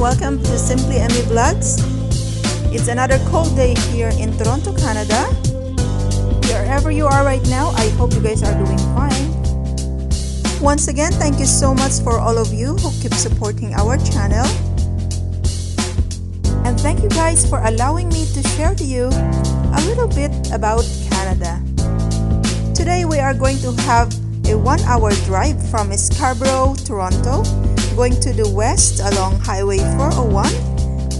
welcome to Simply Emmy Vlogs. It's another cold day here in Toronto, Canada. Wherever you are right now, I hope you guys are doing fine. Once again, thank you so much for all of you who keep supporting our channel. And thank you guys for allowing me to share to you a little bit about Canada. Today we are going to have a 1-hour drive from Scarborough, Toronto, going to the west along Highway 401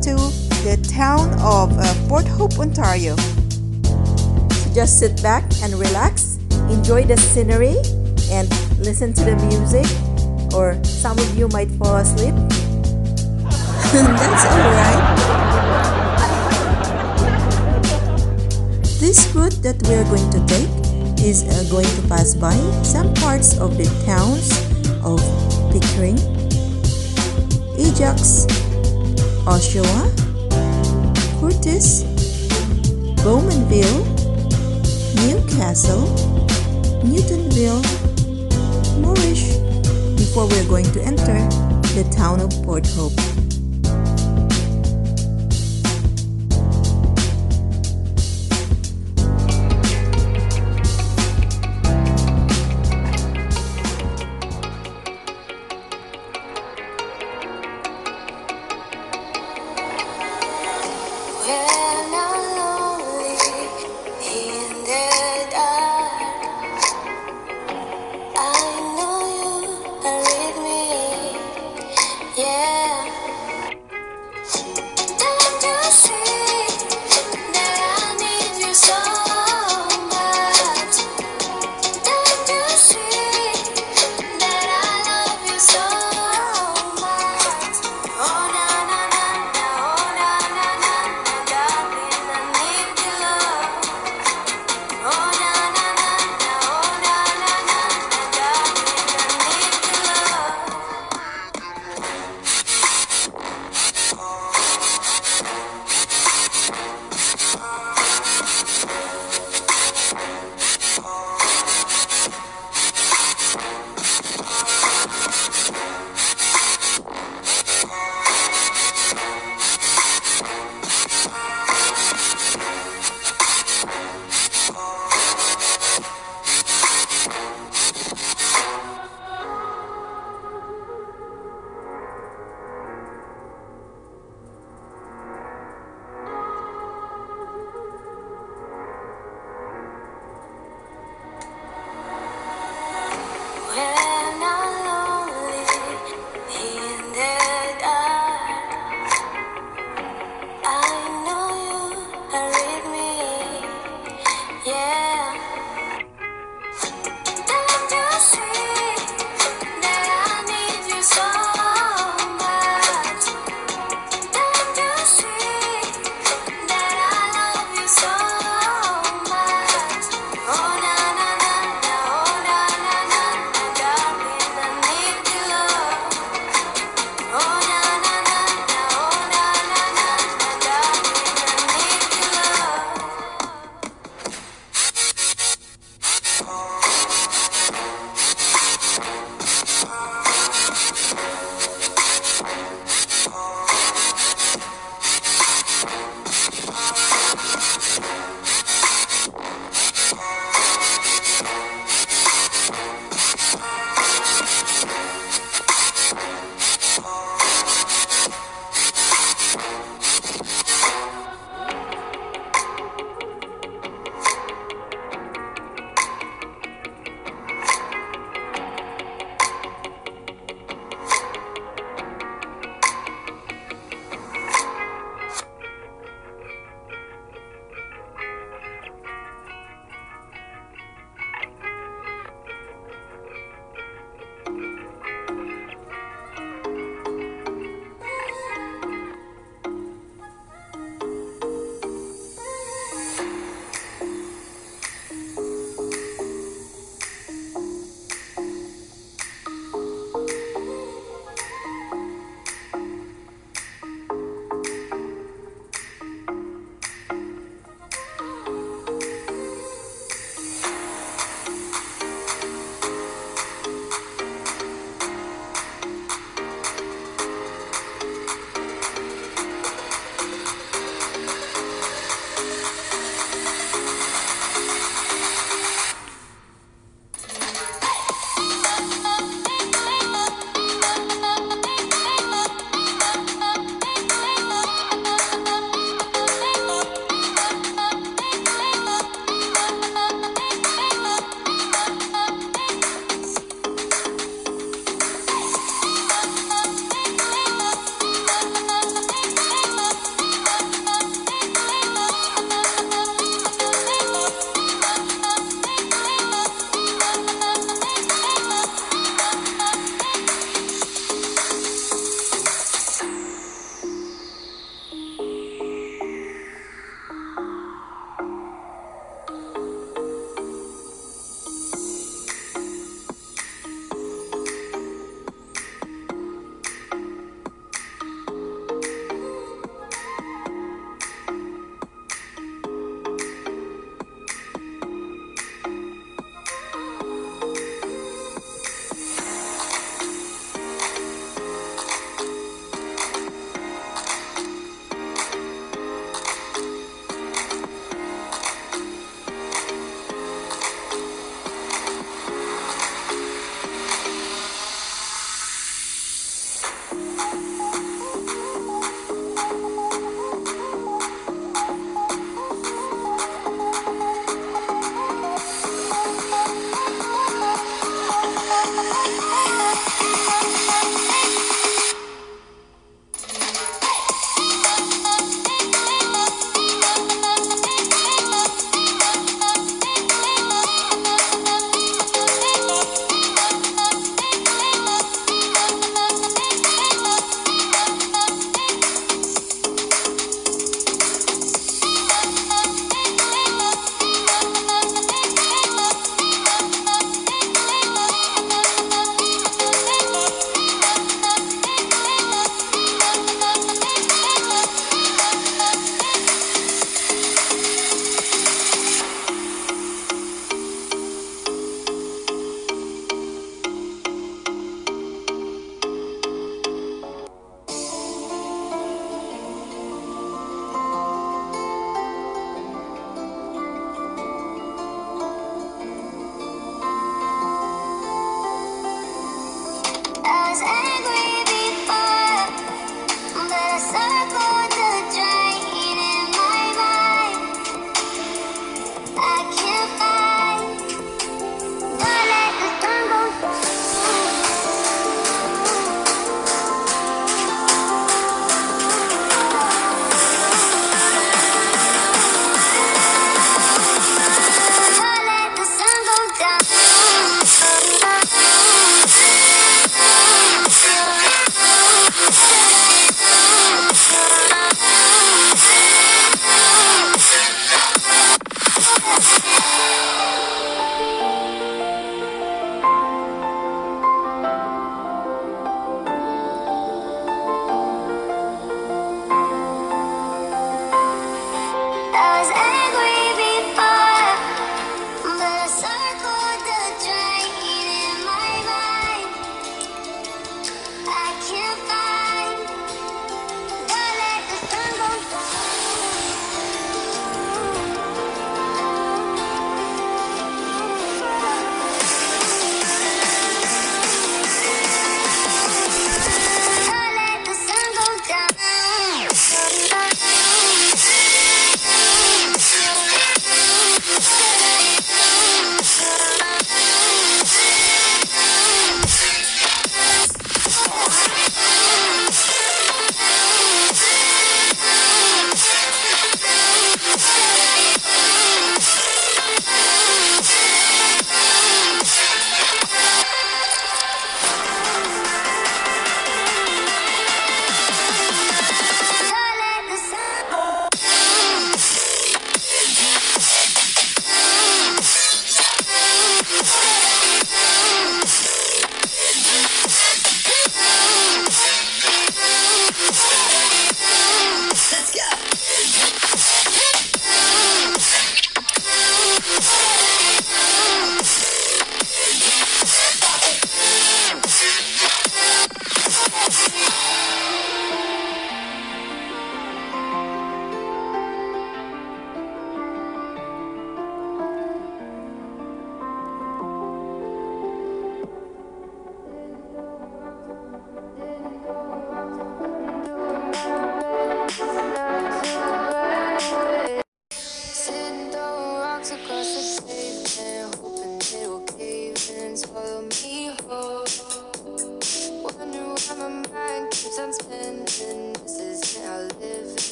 to the town of Port Hope, Ontario. So just sit back and relax, enjoy the scenery, and listen to the music, or some of you might fall asleep. That's alright. This route that we are going to take is going to pass by some parts of the towns of Pickering, Ajax, Oshawa, Curtis, Bowmanville, Newcastle, Newtonville, Moorish, before we're going to enter the town of Port Hope.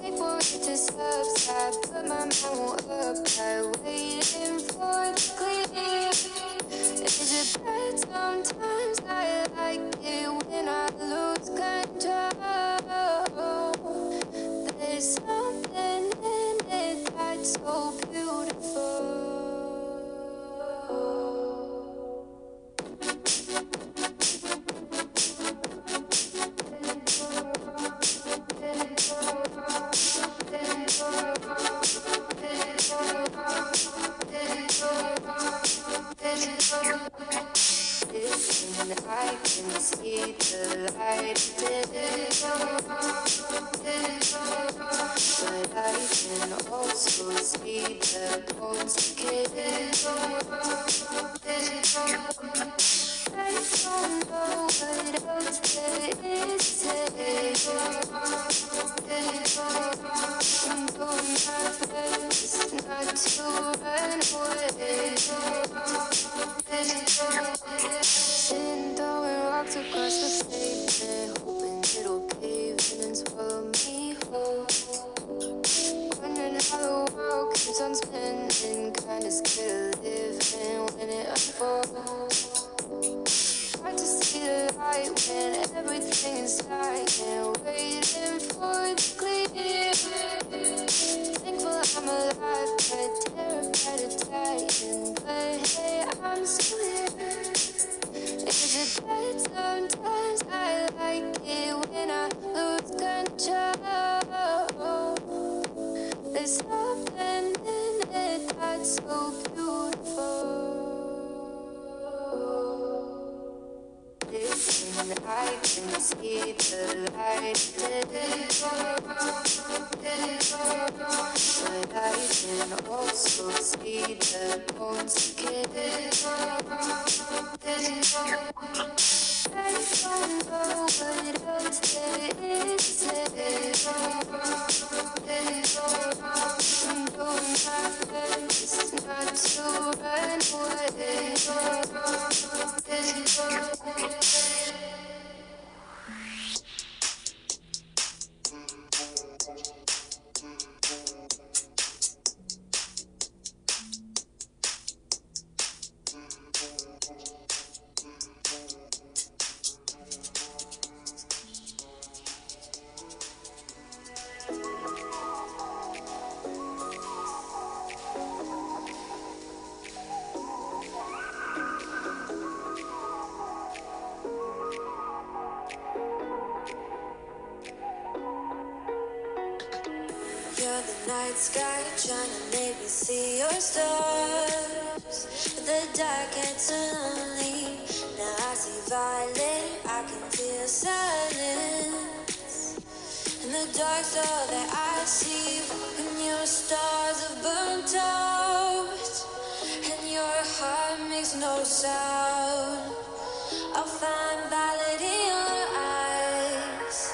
Wait for it to subside, but my mind won't apply. Waiting for the clear. Is it bad? Sometimes I like it when I lose control. There's something in it that's so beautiful. And I can see the light within, but I can also see the bones decaying. I don't know what else there is to say. I'm doing my best not to run away. Sitting throwing rocks across the pavement, hoping it'll cave in and swallow me whole. Wondering how the world keeps on spinning, kinda scared of living when it unfolds. Hard to see the light when everything is silent, waiting for the clear. Thankful I'm alive, but terrified of dying. But hey, I'm still here. Is it bad? Sometimes I like it when I lose control. There's something in it that's so beautiful. Listen, I can see the light within, but I can also see the bones decaying. I don't know what else there is to say. I'm doing my best not to run away. You're the night sky trying to make me see your stars, but the dark gets lonely. Now I see violet, I can feel silence. In the dark's all that I see when your stars have burnt out and your heart makes no sound. I'll find violet in your eyes.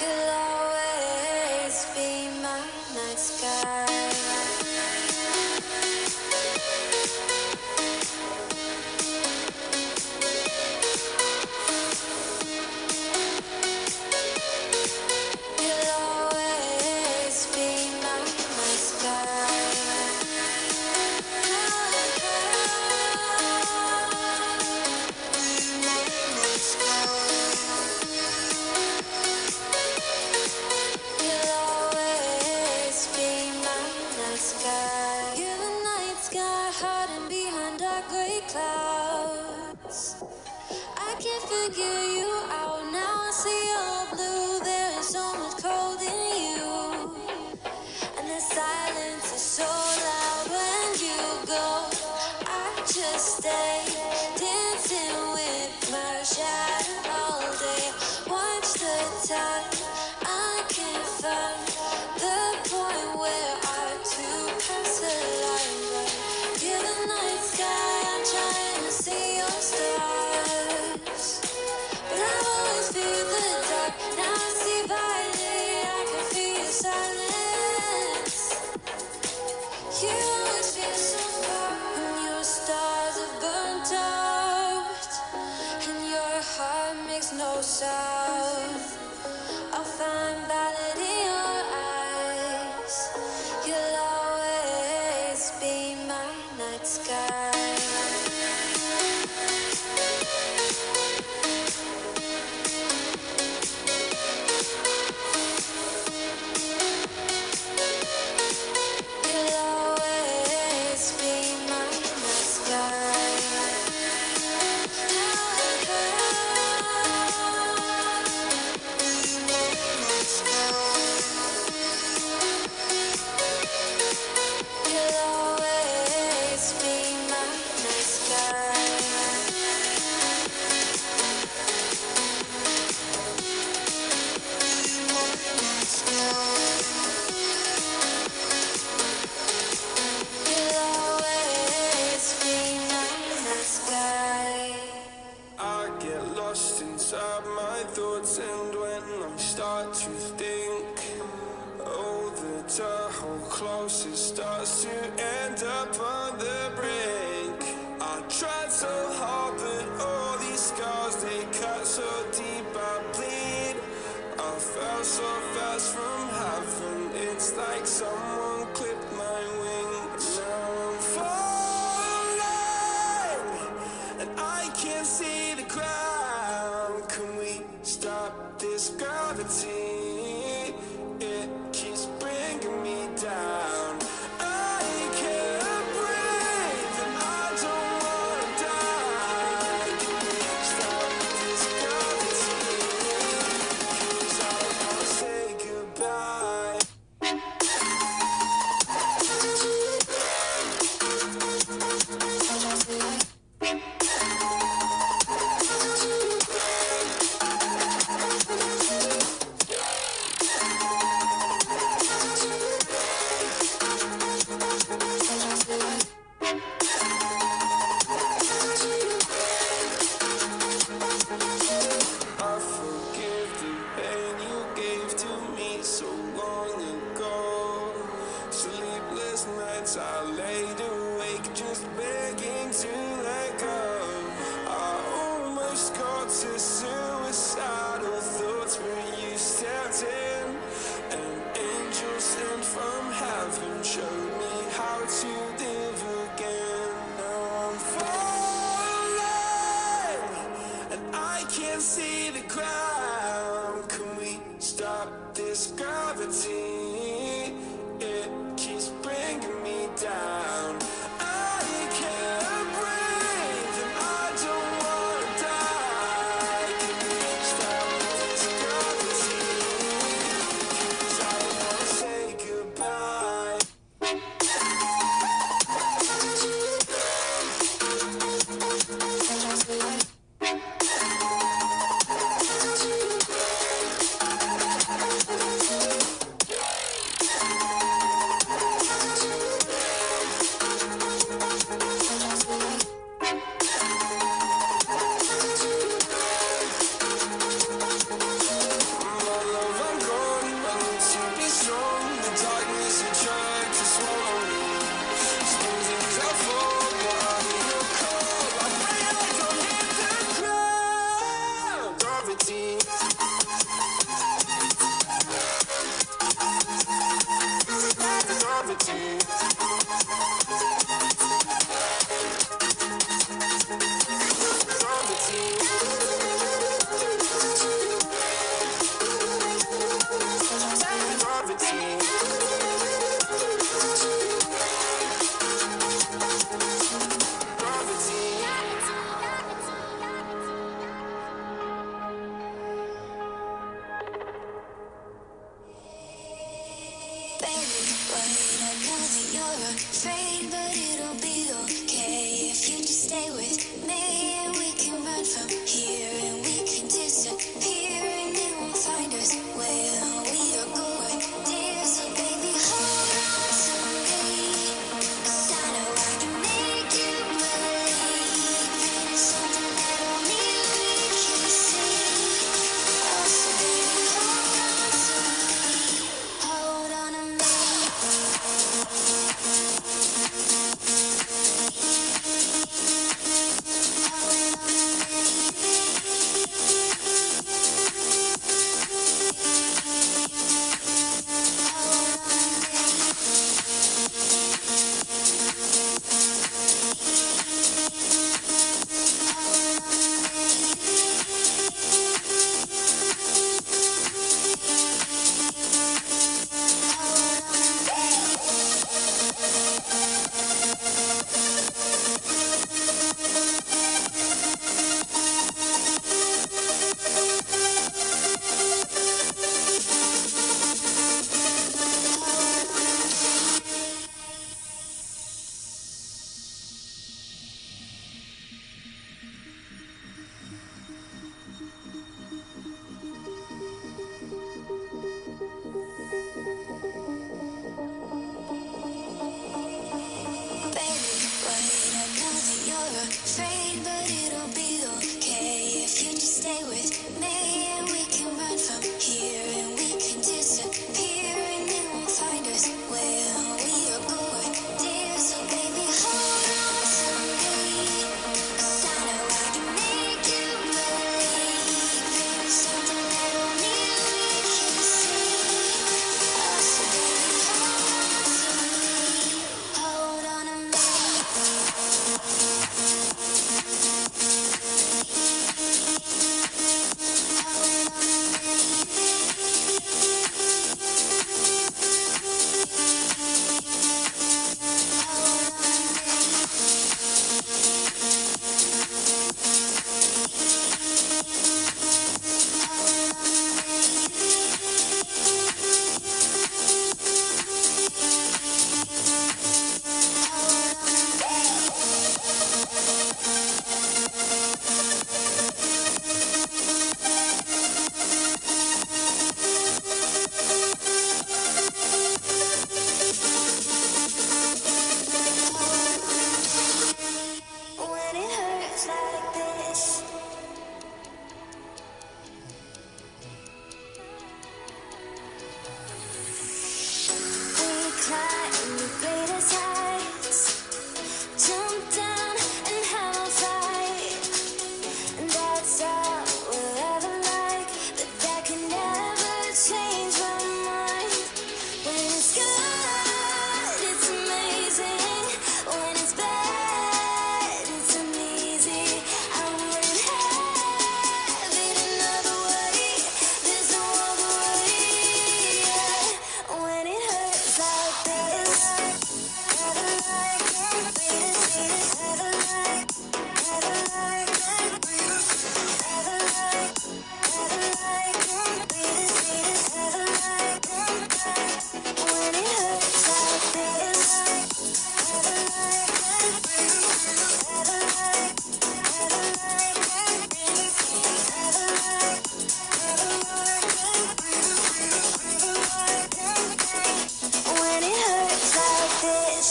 You'll always be my night sky. You'll always be my night sky. You'll always be my night sky. You're the night sky hiding behind dark gray clouds. I can't figure you out now. I see your blue. There is so much cold in you, and the silence is so loud when you go. I just stay dancing with my shadow all day. Watch the time. I can't find the point where our two paths align. But you're the night sky. I'm trying to see your stars, but I pull close, it starts to end up on the brink. I tried so hard, but all these scars, they cut so deep, I bleed. I fell so fast from heaven, it's like someone clipped my wings. Now I'm falling, and I can't see the ground. Can we stop this gravity? It keeps bringing me down. I can't breathe, and I don't wanna die. Can we stop this gravity? 'Cause I wanna say goodbye. I forgive the pain you gave to me so long ago. Sleepless nights I laid awake just begging to let go. I almost got to suicidal thoughts when you stepped in. An angel sent from heaven showed me how to live again. Now I'm falling, and I can't see the ground. Can we stop this gravity? It keeps bringing me down. I can't breathe, and I don't wanna die. Can we stop this gravity? 'Cause I wanna say goodbye. My love, I'm gone. I need to be strong. The darkness it tried to swallow me. Some things I fall, but I hear your call. I pray I don't hit the ground. Gravity. Gravity. Baby, wait, I know that you're afraid, but it'll be okay if you just stay with me, and we can run from here, and we can disappear, and they won't find us where we are going, dear. So baby, hold on to me, 'cause I know I can make you believe in something that only we can see. Oh, so baby, hold on to me, hold on to me. Where climb the greatest heights, jump down and have a fight. And that's all we'll ever like, but that can never change my mind. When it's good, it's amazing. When it's bad, it's uneasy. I wouldn't have it another way. There's no other way. Yeah. When it hurts like this, never like it. Never like, never like it. Never like, never like it. Never like it. When it hurts like this, never like it. Never like, never like it. Never like, never like it. When it hurts like this,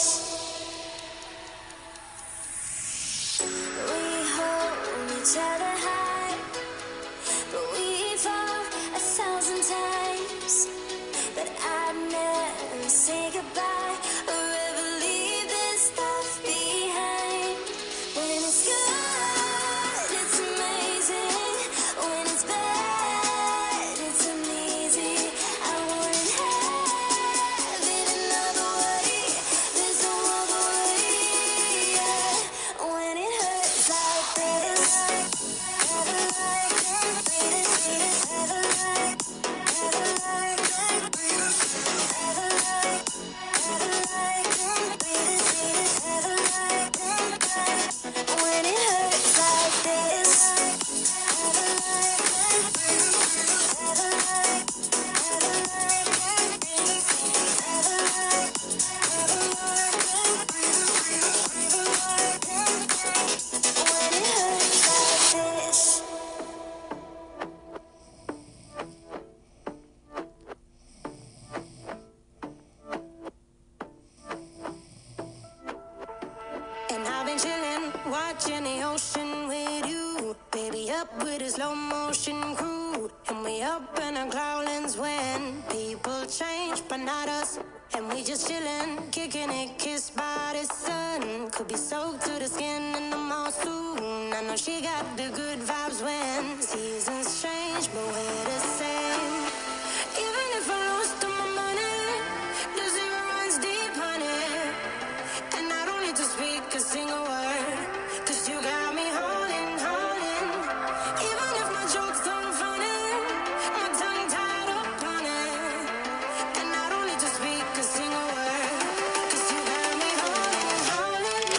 we hold each other high, but we fall 1,000 times. But I'd never say goodbye or ever leave this stuff behind. When it's good, it's amazing. When it's bad, it's uneasy. I wouldn't have it another way. There's no other way. Yeah. When it hurts like this, never like it. Never like, never like it. Never like, never like it. Never like it. When it hurts like this, never like it. Never like, never like it. Never like, never like it. When it hurts like this. And I've been chillin', watching the ocean with you. Baby, up with a slow motion crew. And we up in our cloudlands when people change, but not us. And we just chillin', kicking it, kissed by the sun. Could be soaked to the skin in the mall soon. I know she got the good vibes when seasons change, but we're the same. Even if I lost all my money, the zero runs deep, honey. And I don't need to speak a single word, 'cause you got me holding, holding. Even if my jokes don't funny, my tongue tied up on it. And I don't need to speak a single word, 'cause you got me holding, holding.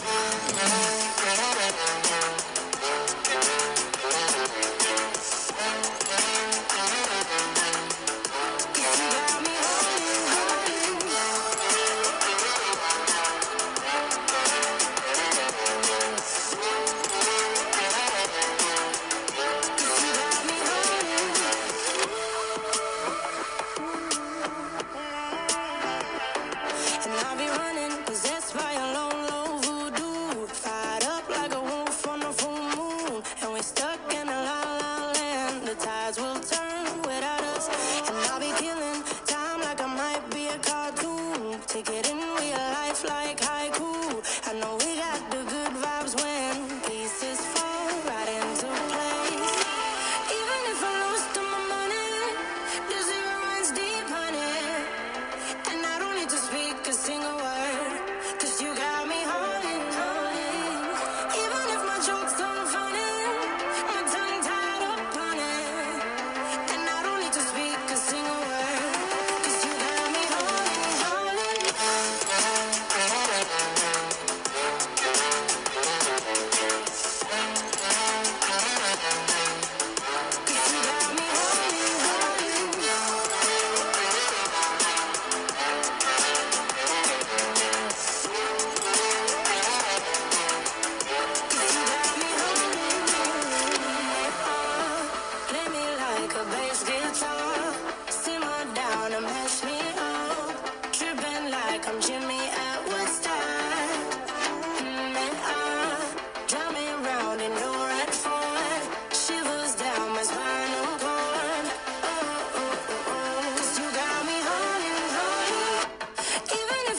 Even if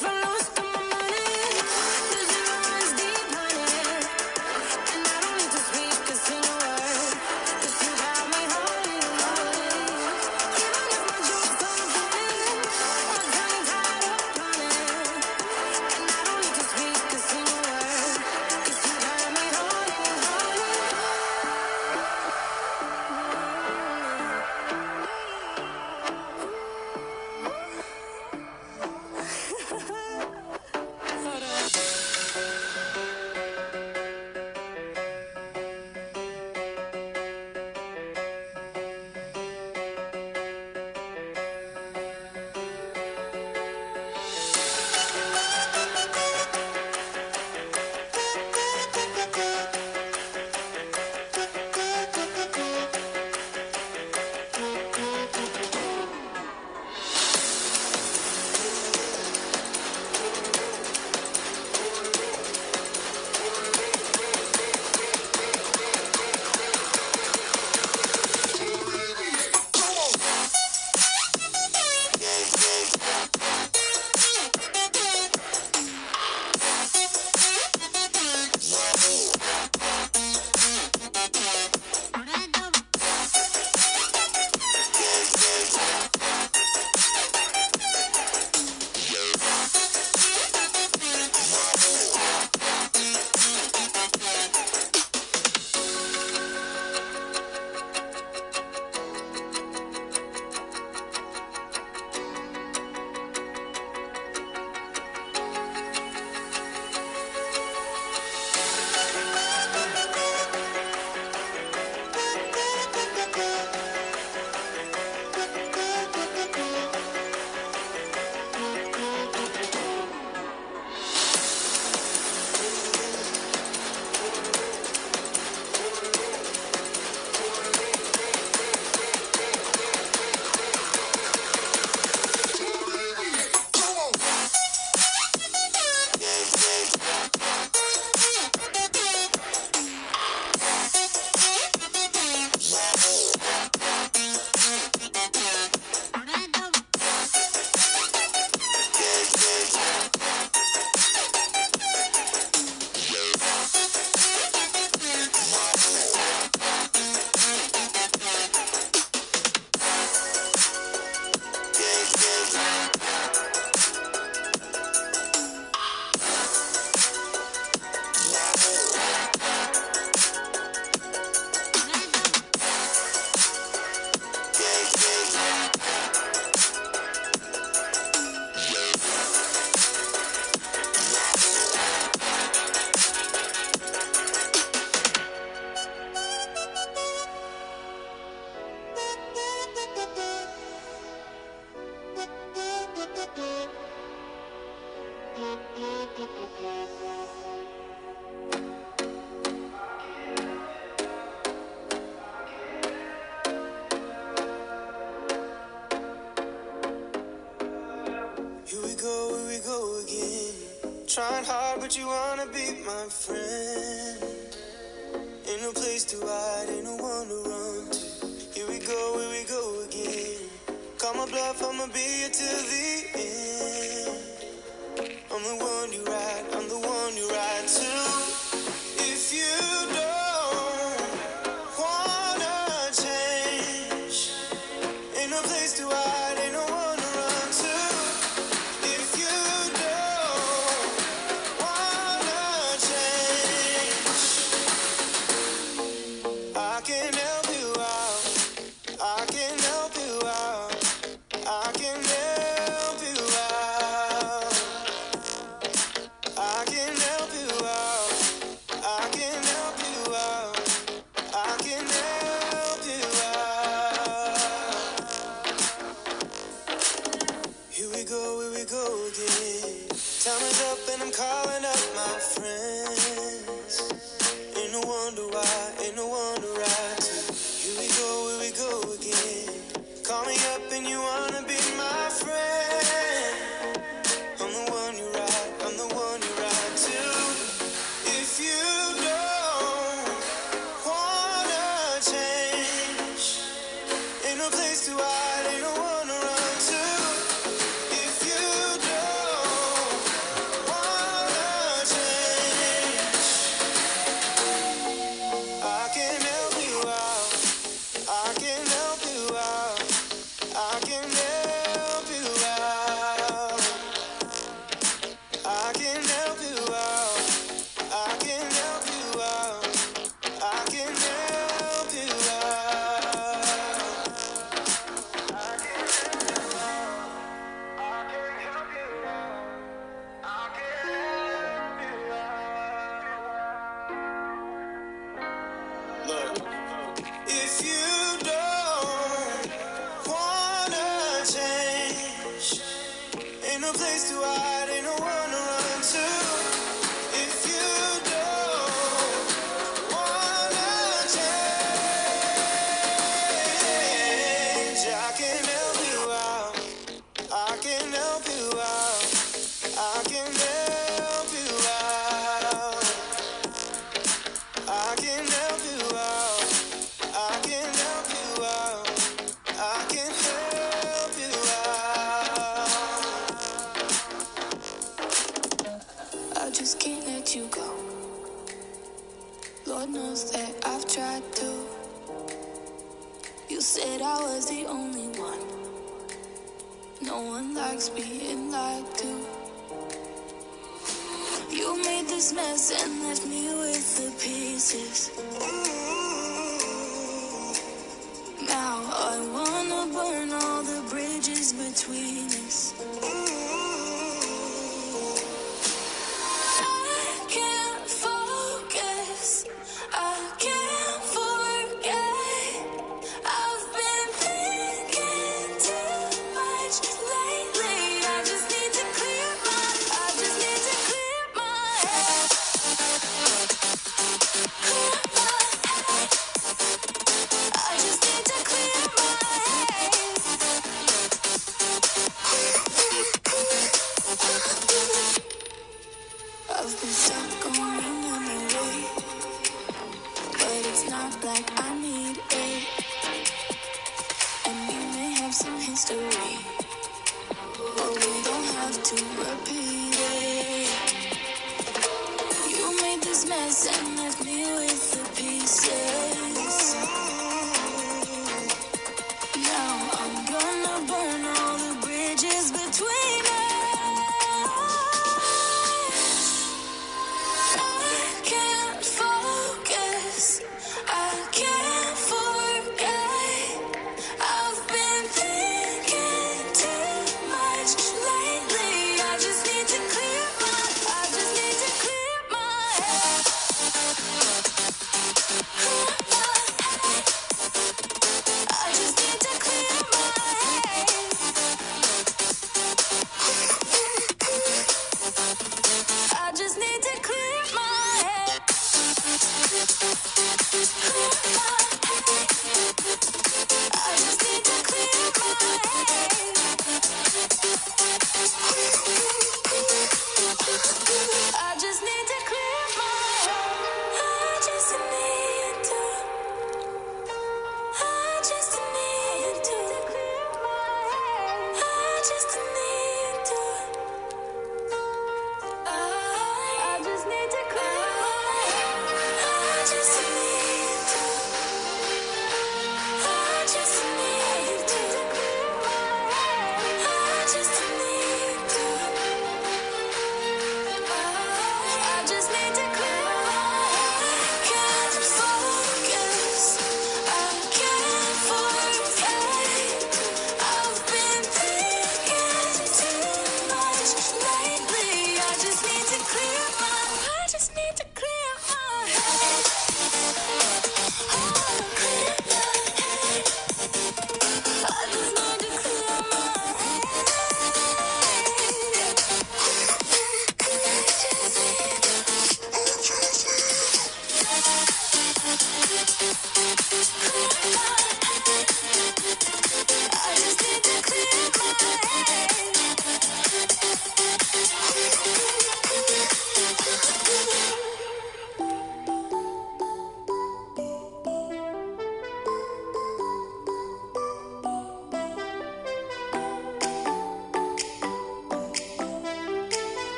Here we go again. Trying hard, but you wanna be my friend. Ain't no place to hide, ain't no one to run to. Here we go again. Call my bluff, I'ma be here till the end. I'm the one you ride, I'm the one you ride to. If you don't wanna change, ain't no place to hide, ain't no one to run to. If you don't wanna change, I can help you out. I can help you out. I can help you out. I can help you out. I can help you out. I can help you out. Here we go again. Time is up and I'm calling up my friends. Ain't no wonder why, ain't no wonder right to. Here we go again. Call me up and you wanna be my friend. I'm the one you ride, I'm the one you ride to. If you don't wanna change, ain't no place to hide, ain't no one to run to. If you don't wanna change, I can help you out. I can help you out. I can help you out. I can help you out. I can help you out. I can help you out. I can help you out. I can help you out. I can help you out. Look, if you don't wanna change, ain't no place to hide, ain't no one to run to. If you don't wanna change, I can help you out. I can help you out. I can help you out. I can help you out. I can help you out. I can help you out. I just can't let you go. Lord knows that I've tried to. You said I was the only one. No one likes being lied to. You made this mess and left me with the pieces. Now I wanna burn all the bridges between us. I can't focus. I can't forget. I've been thinking too much lately. I just need to clear my head. Clear my head. I just need to clear my head. I've been stuck on memory, but it's not like I need it. And we may have some history, but we don't have to repeat it. You made this mess and left me with the pieces. Now I'm gonna burn all the bridges between us. I can't focus. I can't forget. I've been thinking too much lately. I just need to clear my head.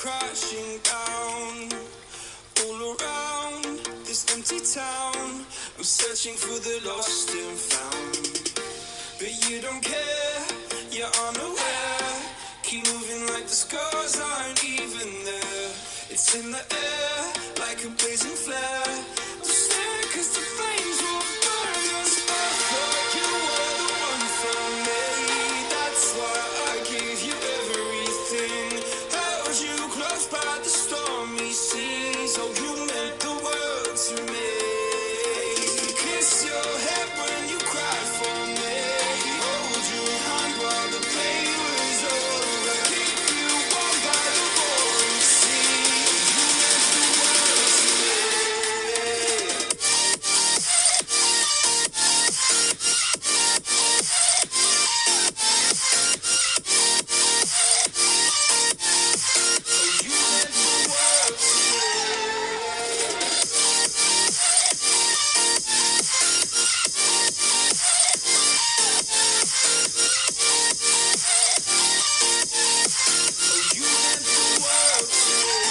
crashing down. All around this empty town, I'm searching for the lost and found. But you don't care, you're unaware. Keep moving like the scars aren't even there. It's in the air, like a blazing flare. Don't stare, cause the flames will burn us. I thought you were the one for me. That's why I gave you everything. Held you close by the stormy seas. Oh, you meant the world to me. Kiss your head when you cried for me. Hold your hand while the pain was over. Keep you warm by the roaring sea. You meant the world to me. Oh, you meant the world to me. Oh, you meant the world to me.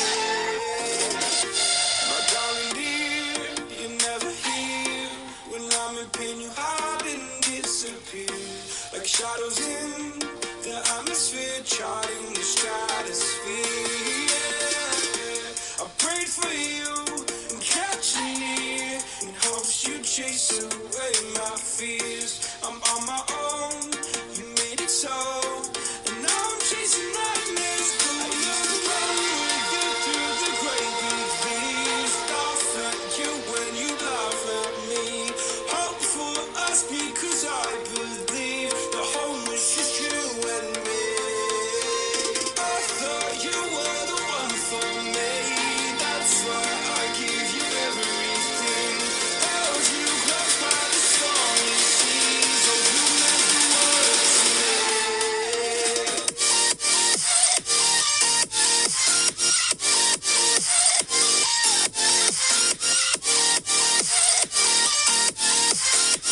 My darling dear, you're never here. When I'm in pain, you hide and disappear. Like shadows in the atmosphere, charting the stratosphere. Yeah. I prayed for you and kept you near, in hopes you'd chase away my fears. I'm on my own, you made it so, and now I'm chasing nightmares. I used to run with you through the great big leaves. Laugh at you when you laugh at me. Hope for us because I believe the home was just you and me. I thought you were the one for me. That's why I gave you everything. Held you close by the stormy seas. Oh, you meant the world to me.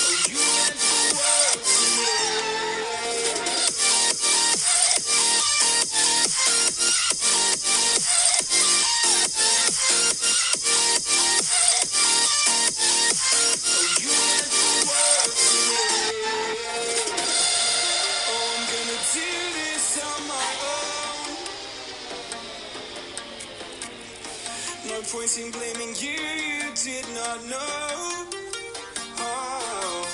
Oh, you meant the world to me. Oh, you meant the world to me. Oh, I'm gonna do this on my own. No point in blaming you, you did not know. Oh,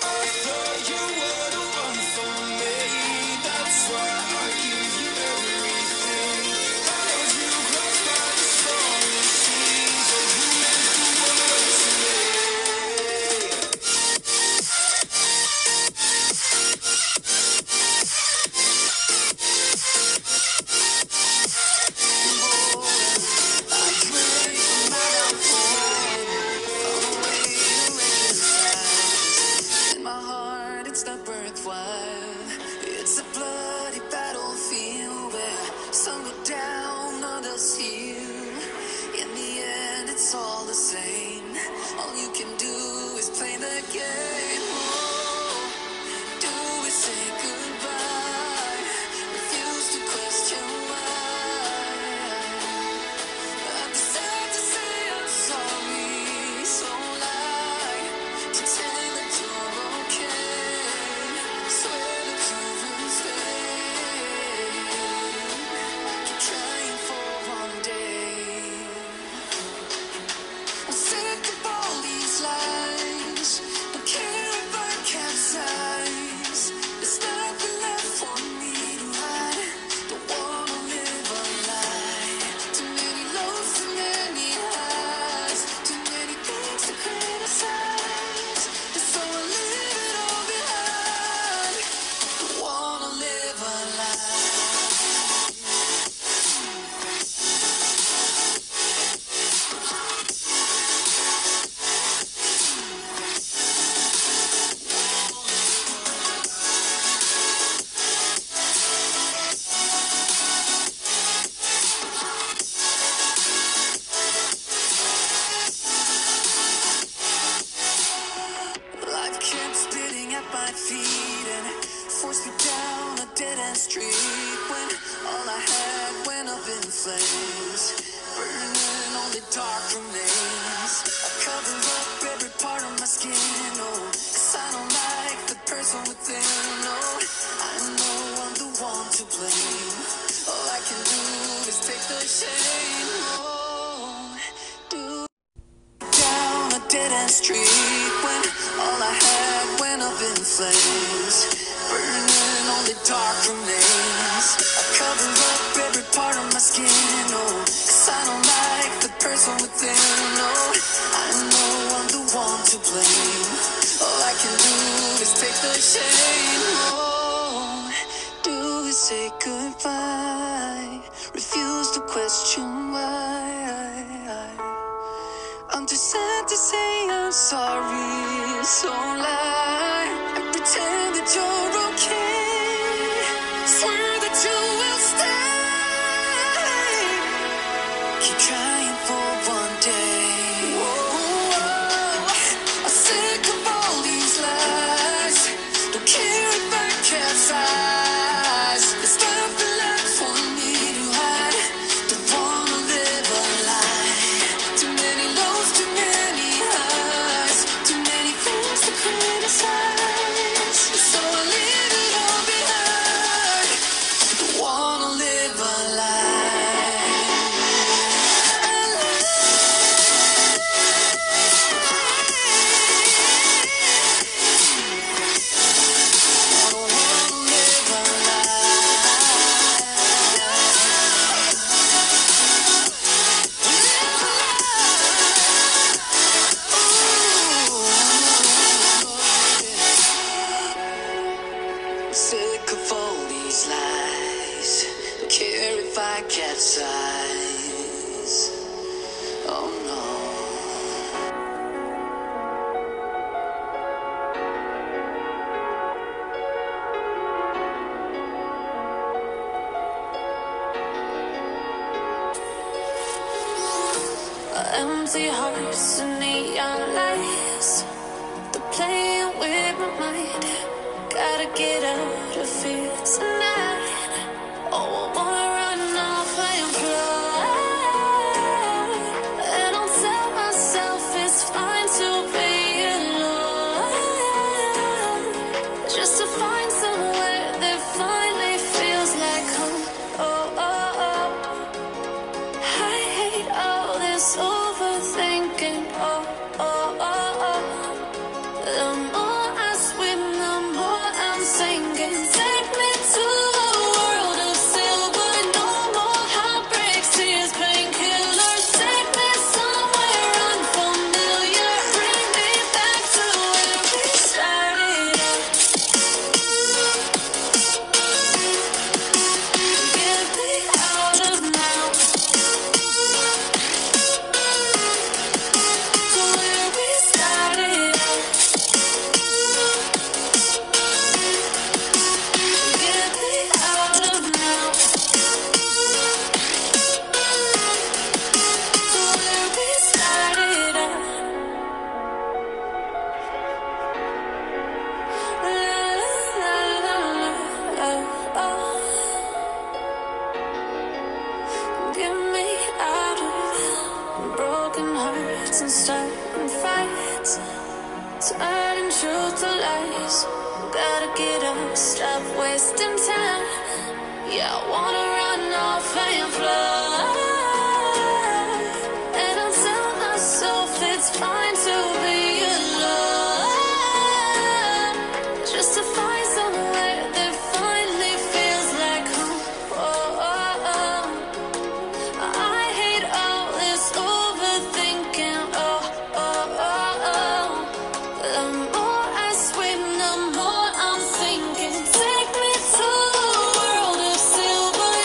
I thought you were the one for me. That's why I gave you everything. Held you close by the stormy seas. Oh, you meant the world to me. In my heart, it's not worthwhile. It's a bloody battlefield where some go down, others heal. In the end, it's all the same. All you can do is play the game. Oh, do we say goodbye? Refuse to question why. I decided to say I'm sorry, so lie, pretend that you're okay, swear that you will stay, keep trying for one day. I'm sick of all these lies, don't care if I capsize, there's nothing left for me to hide, don't wanna live a lie. Too many lows, too many highs, too many things to criticize, and so I leave it all behind. Don't wanna live a lie. Life kept spitting at my feet and forced me down a dead end street when all I had went up in flames, burning only dark remains. I cover up every part of my skin, oh, 'cause I don't like the person within, oh. I know I'm the one to blame. All I can do is take the shame, oh. Down a dead-end street when all I had went up in flames, burning only dark remains. I cover up every part of my skin, oh, 'cause I don't like the person within, oh. I know I'm the one to blame. All I can do is take the shame, oh. Do we say goodbye? Refuse to question why. I'm too sad to say I'm sorry, so lie and pretend that you're okay. Swear that you will stay. Keep trying for one day. Whoa, I'm sick of all these lies. Don't care if I capsize. There's nothing left for me to hide. Don't wanna live a lie. Too many lows, too many highs, too many things to criticize. So I leave it all behind. Don't wanna live a lie. Don't wanna live a lie. Sick of all these lies. Don't care if I capsize. Oh no. Empty hearts and neon lights, they're playing with my mind. Gotta get out of here tonight. Oh, I wanna run off and fly. And I'll tell myself it's fine to be alone, just to find somewhere that finally feels like home. Oh, oh, oh. I hate all this overthinking. Oh, oh, oh, oh. The more I swim, the more I'm sinking. Take me to a world of silver. No more heartbreaks, tears, painkillers. Take me somewhere unfamiliar. Bring me back to where we started out. Get me out of now. To where we started out. Get me out of now. To where we started out. La la la la la. Oh, get me out of broken hearts and starting fights, turning truth to lies. Gotta get up, stop wasting time. Yeah, I wanna run off and fly. And I'll tell myself it's fine to be alone, just to find somewhere that finally feels like home. Oh, oh, oh. I hate all this overthinking. Oh, oh, oh, oh. The more I swim, the more I'm sinking. Take me to a world of silver.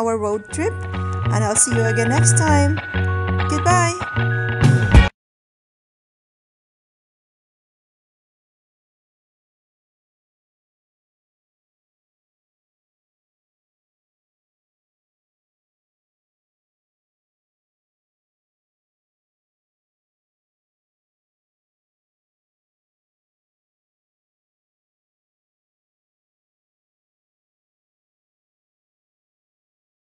our road trip, and I'll see you again next time.